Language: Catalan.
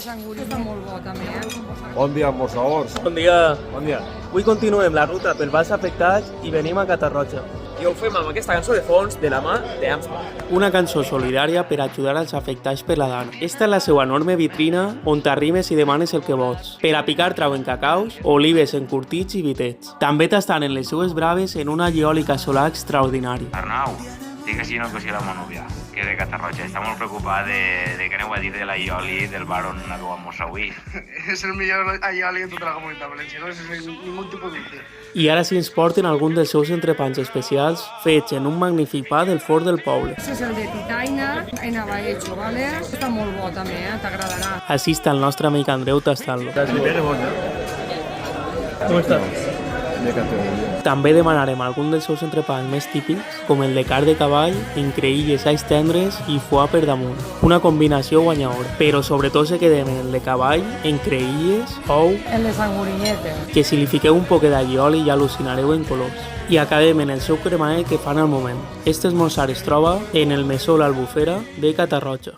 Sanguri està molt bo, també, Bon dia, esmorçadors. Bon dia. Bon dia. Avui continuem la ruta pel Baix Afectats i venim a Catarroja. I ho fem amb aquesta cançó de fons de la mà d'Amstel. Una cançó solidària per ajudar als afectats per la gana. Esta és la seva enorme vitrina on t'arrimes i demanes el que vols. Per a picar trauen cacaus, olives encurtits i vitets. També t'estan en les seues braves en una eòlica solar extraordinària. Arnau, digues si no que sigui la meva nòvia, que és de Catarroja. Està molt preocupada de què aneu a dir de la Ioli del bar on aneu a almorzar avui. És el millor aioli de tota la comunitat valenciana, no és ningú tipus de dubte. I ara sí ens porten algun dels seus entrepans especials fets en un magnífic pa del forn del poble. Aquest és el de titaina, en abaecho, ¿vale? Està molt bo, també, t'agradarà. Així està el nostre amic Andreu tastant-lo. Com estàs? També demanarem algun dels seus entrepans més típics, com el de carn de cavall, en creïlles alls tendres i foie per damunt. Una combinació guanyadora. Però sobretot se quedem en el de cavall, en creïlles, ou, El de sanguriñete. que si li fiqueu un poquet d'allioli ja al·lucinareu en colors. I acabem en el seu cremaet que fan al moment. Este esmorzar es troba en el Mesó l'Albufera de Catarroja.